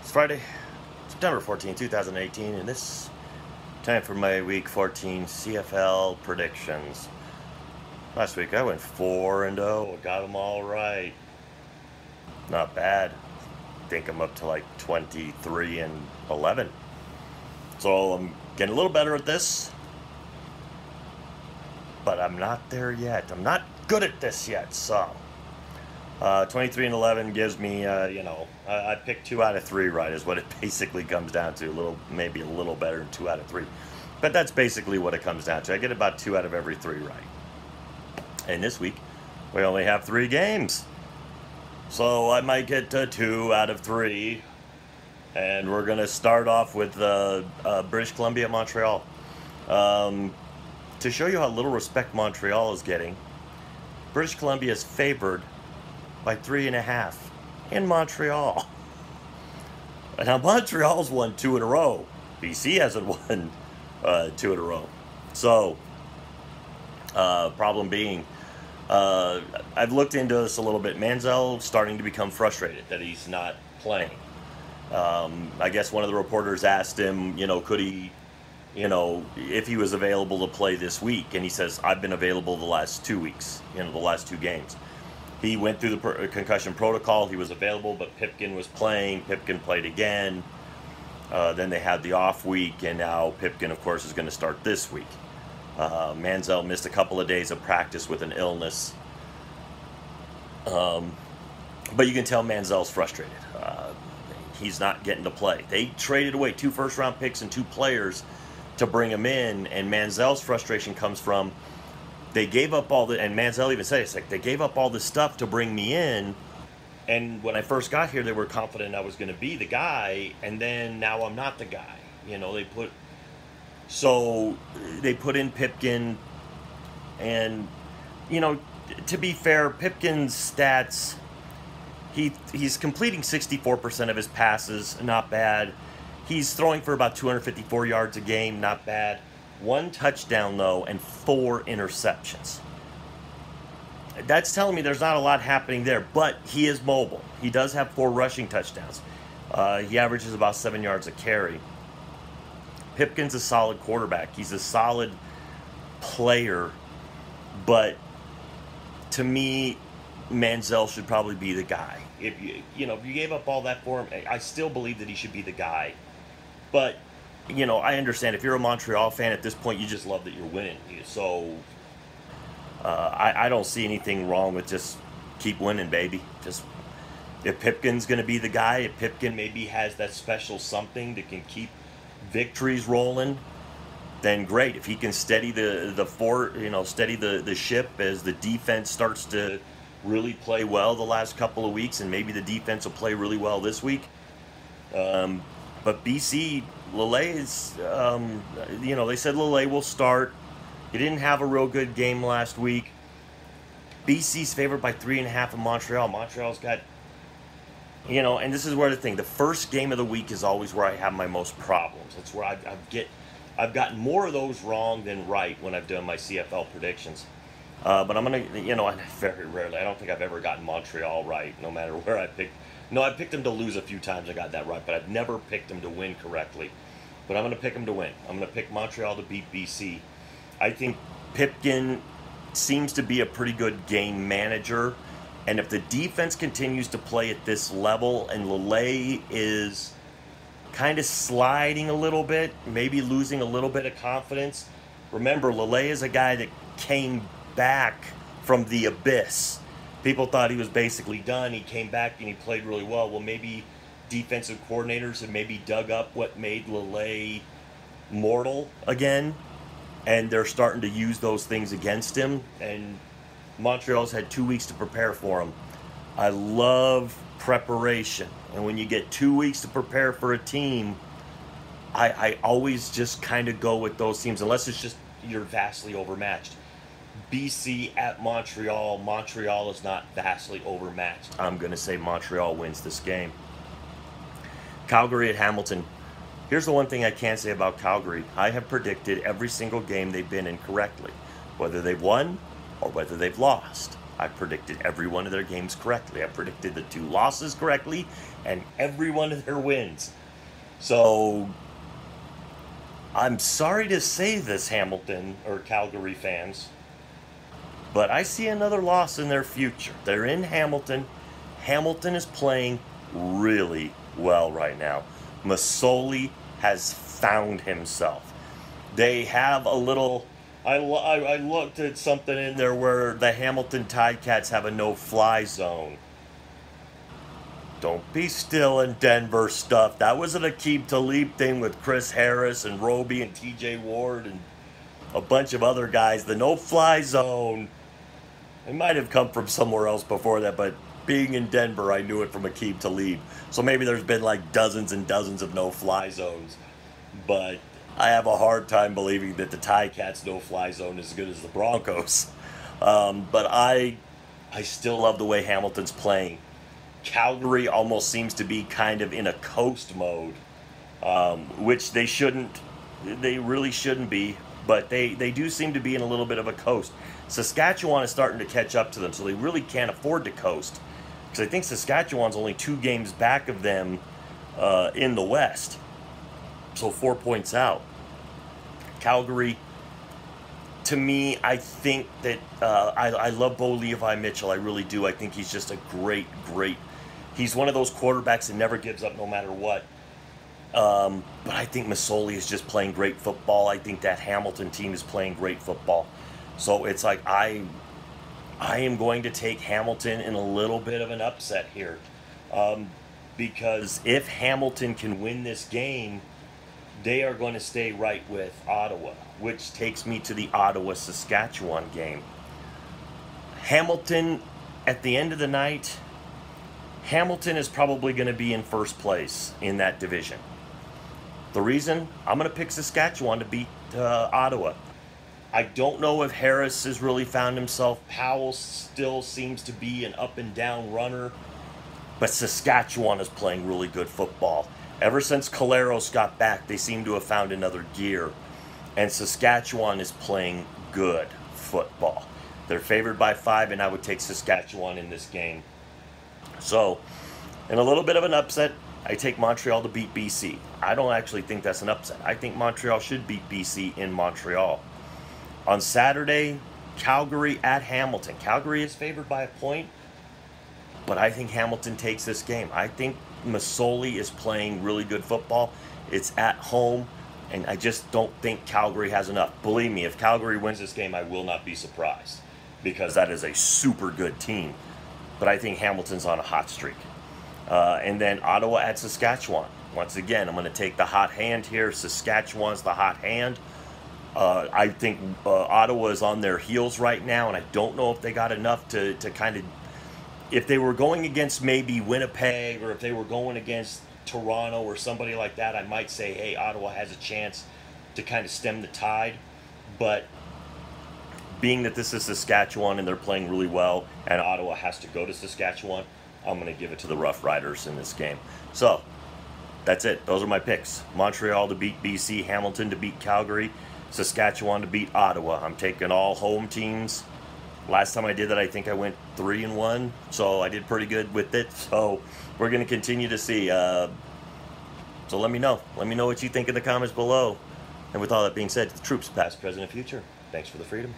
It's Friday, September 14, 2018, and this time for my Week 14 CFL predictions. Last week I went 4-0, got them all right. Not bad. I think I'm up to like 23-11. So I'm getting a little better at this, but I'm not there yet. I'm not good at this yet, so 23-11 gives me, I picked 2 out of 3 right is what it basically comes down to. Maybe a little better than 2 out of 3, but that's basically what it comes down to. I get about 2 out of every 3 right. And this week we only have 3 games, so I might get 2 out of 3. And we're gonna start off with British Columbia, Montreal. To show you how little respect Montreal is getting, British Columbia is favored by 3.5 in Montreal. Now Montreal's won 2 in a row. BC hasn't won 2 in a row. So, problem being, I've looked into this a little bit. Manziel starting to become frustrated that he's not playing. I guess one of the reporters asked him, could he, if he was available to play this week, and he says, I've been available the last 2 weeks, the last 2 games. He went through the concussion protocol. He was available, but Pipkin was playing. Pipkin played again. Then they had the off week, and now Pipkin, of course, is going to start this week. Manziel missed a couple of days of practice with an illness. But you can tell Manziel's frustrated. He's not getting to play. They traded away 2 first-round picks and 2 players to bring him in, and Manziel's frustration comes from they gave up all the, and Manziel even said, it's like, they gave up all this stuff to bring me in, and when I first got here, they were confident I was going to be the guy, and then now I'm not the guy. They put in Pipkin, and, to be fair, Pipkin's stats, he's completing 64% of his passes, not bad. He's throwing for about 254 yards a game, not bad. 1 touchdown, though, and 4 interceptions. That's telling me there's not a lot happening there, but he is mobile. He does have 4 rushing touchdowns. He averages about 7 yards a carry. Pipkin's a solid quarterback. He's a solid player, but to me, Manziel should probably be the guy. If you gave up all that for him, I still believe that he should be the guy. But I understand if you're a Montreal fan at this point, you just love that you're winning. So I don't see anything wrong with just keep winning, baby. Just if Pipkin's going to be the guy, if Pipkin maybe has that special something that can keep victories rolling, then great. If he can steady steady the ship as the defense starts to really play well the last couple of weeks, and maybe the defense will play really well this week. But BC, Lele is, they said Lele will start. He didn't have a real good game last week. BC's favored by 3.5 in Montreal. Montreal's got, and this is where the first game of the week is always where I have my most problems. That's where I've gotten more of those wrong than right when I've done my CFL predictions. But I'm going to, very rarely, I don't think I've ever gotten Montreal right, no matter where I picked. No, I picked them to lose a few times. I got that right, but I've never picked them to win correctly. But I'm going to pick them to win. I'm going to pick Montreal to beat BC. I think Pipkin seems to be a pretty good game manager. And if the defense continues to play at this level and Lele is kind of sliding a little bit, maybe losing a little bit of confidence. Remember, Lele is a guy that came back from the abyss. People thought he was basically done. He came back and he played really well. Well, maybe defensive coordinators have maybe dug up what made Lele mortal again, and they're starting to use those things against him. And Montreal's had 2 weeks to prepare for him. I love preparation, and when you get 2 weeks to prepare for a team, I always just kind of go with those teams, unless it's just you're vastly overmatched. BC at Montreal. Montreal is not vastly overmatched. I'm going to say Montreal wins this game. Calgary at Hamilton. Here's the one thing I can't say about Calgary. I have predicted every single game they've been in correctly, whether they've won or whether they've lost. I predicted every one of their games correctly. I predicted the 2 losses correctly and every one of their wins. So I'm sorry to say this, Hamilton or Calgary fans, but I see another loss in their future. They're in Hamilton. Hamilton is playing really well right now. Masoli has found himself. They have a little... I looked at something in there where the Hamilton Ticats have a no-fly zone. Don't be still in Denver stuff. That was an Aqib Talib thing with Chris Harris and Roby and TJ Ward and a bunch of other guys. The no-fly zone, it might have come from somewhere else before that, but being in Denver, I knew it from Aqib Talib. So maybe there's been like dozens and dozens of no-fly zones. But I have a hard time believing that the Ticats no-fly zone is as good as the Broncos. But I still love the way Hamilton's playing. Calgary almost seems to be kind of in a coast mode, which they shouldn't. They really shouldn't be, but they do seem to be in a little bit of a coast. Saskatchewan is starting to catch up to them, so they really can't afford to coast. Because I think Saskatchewan's only 2 games back of them in the West. So 4 points out. Calgary, to me, I think that I love Bo Levi Mitchell. I really do. I think he's just a great. He's one of those quarterbacks that never gives up no matter what. But I think Masoli is just playing great football. I think that Hamilton team is playing great football. So it's like I am going to take Hamilton in a little bit of an upset here. Because if Hamilton can win this game, they are going to stay right with Ottawa, which takes me to the Ottawa-Saskatchewan game. Hamilton, at the end of the night, Hamilton is probably going to be in first place in that division. The reason? I'm going to pick Saskatchewan to beat Ottawa. I don't know if Harris has really found himself. Powell still seems to be an up-and-down runner. But Saskatchewan is playing really good football. Ever since Caleros got back, they seem to have found another gear. And Saskatchewan is playing good football. They're favored by 5, and I would take Saskatchewan in this game. So, in a little bit of an upset, I take Montreal to beat BC. I don't actually think that's an upset. I think Montreal should beat BC in Montreal. On Saturday, Calgary at Hamilton. Calgary is favored by a point, but I think Hamilton takes this game. I think Masoli is playing really good football. It's at home, and I just don't think Calgary has enough. Believe me, if Calgary wins this game, I will not be surprised, because that is a super good team. But I think Hamilton's on a hot streak. And then Ottawa at Saskatchewan. Once again, I'm going to take the hot hand here. Saskatchewan's the hot hand. I think Ottawa is on their heels right now, and I don't know if they got enough to kind of... If they were going against maybe Winnipeg, or if they were going against Toronto or somebody like that, I might say, hey, Ottawa has a chance to kind of stem the tide. But being that this is Saskatchewan and they're playing really well, and Ottawa has to go to Saskatchewan, I'm going to give it to the Rough Riders in this game. So, that's it. Those are my picks. Montreal to beat BC, Hamilton to beat Calgary, Saskatchewan to beat Ottawa. I'm taking all home teams. Last time I did that, I think I went 3-1, so I did pretty good with it. So, we're going to continue to see. So let me know. Let me know what you think in the comments below. And with all that being said, the troops, past, present, and future, thanks for the freedom.